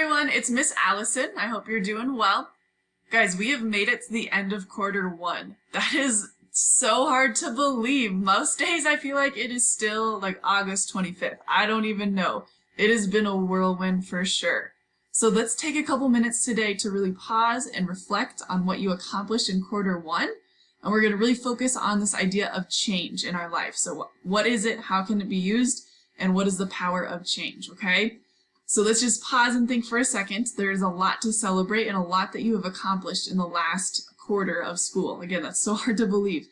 everyone, it's Miss Allison. I hope you're doing well. Guys, we have made it to the end of quarter one. That is so hard to believe. Most days I feel like it is still like August 25th. I don't even know. It has been a whirlwind for sure. So let's take a couple minutes today to really pause and reflect on what you accomplished in quarter one. And we're going to really focus on this idea of change in our life. So what is it? How can it be used? And what is the power of change? Okay? So let's just pause and think for a second. There's a lot to celebrate and a lot that you have accomplished in the last quarter of school. Again, that's so hard to believe.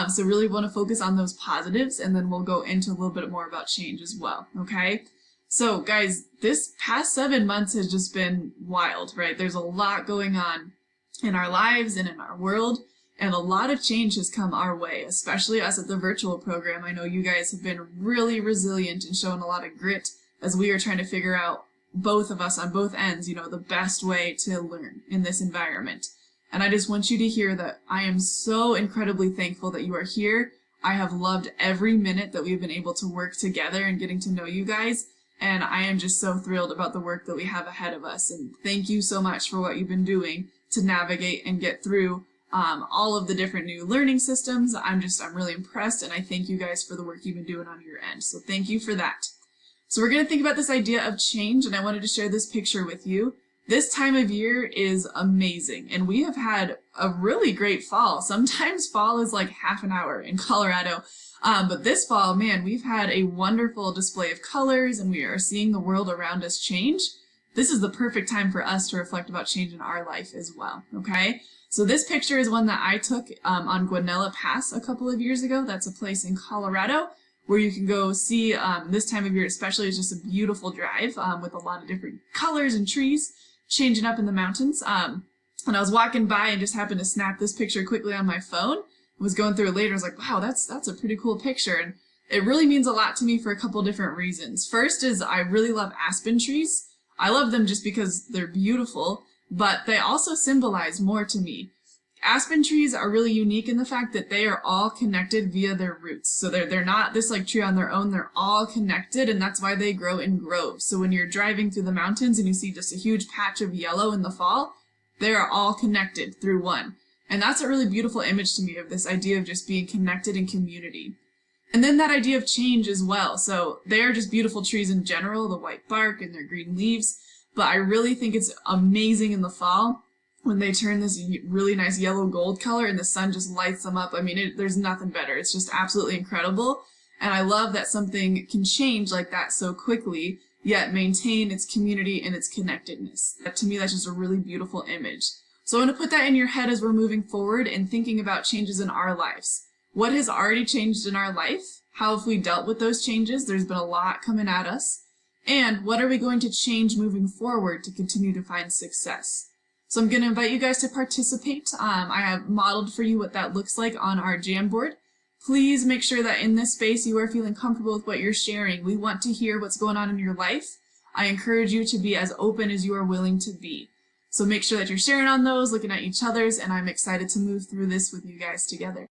So really want to focus on those positives, and then we'll go into a little bit more about change as well. Okay? So guys, this past 7 months has just been wild, right? There's a lot going on in our lives and in our world, and a lot of change has come our way, especially us at the virtual program. I know you guys have been really resilient and shown a lot of grit as we are trying to figure out, both of us on both ends, the best way to learn in this environment. And I just want you to hear that I am so incredibly thankful that you are here. I have loved every minute that we've been able to work together and getting to know you guys. And I am just so thrilled about the work that we have ahead of us. And thank you so much for what you've been doing to navigate and get through all of the different new learning systems. I'm really impressed, and I thank you guys for the work you've been doing on your end. So thank you for that. So we're going to think about this idea of change, and I wanted to share this picture with you. This time of year is amazing, and we have had a really great fall. Sometimes fall is like half an hour in Colorado, but this fall, man, we've had a wonderful display of colors, and we are seeing the world around us change. This is the perfect time for us to reflect about change in our life as well, okay? So this picture is one that I took on Guanella Pass a couple of years ago. That's a place in Colorado where you can go see this time of year especially. Is just a beautiful drive with a lot of different colors and trees changing up in the mountains. And I was walking by and just happened to snap this picture quickly on my phone. I was going through it later. I was like, wow, that's a pretty cool picture. And it really means a lot to me for a couple different reasons. First is I really love aspen trees. I love them just because they're beautiful, but they also symbolize more to me. Aspen trees are really unique in the fact that they are all connected via their roots. So they're not this like tree on their own, they're all connected, and that's why they grow in groves. So when you're driving through the mountains and you see just a huge patch of yellow in the fall, they are all connected through one. And that's a really beautiful image to me of this idea of just being connected in community. And then that idea of change as well. So they are just beautiful trees in general, the white bark and their green leaves, but I really think it's amazing in the fall when they turn this really nice yellow gold color and the sun just lights them up. I mean, there's nothing better. It's just absolutely incredible. And I love that something can change like that so quickly, yet maintain its community and its connectedness. To me, that's just a really beautiful image. So I want to put that in your head as we're moving forward and thinking about changes in our lives. What has already changed in our life? How have we dealt with those changes? There's been a lot coming at us. And what are we going to change moving forward to continue to find success? So I'm going to invite you guys to participate. I have modeled for you what that looks like on our Jamboard. Please make sure that in this space you are feeling comfortable with what you're sharing. We want to hear what's going on in your life. I encourage you to be as open as you are willing to be. So make sure that you're sharing on those, looking at each other's, and I'm excited to move through this with you guys together.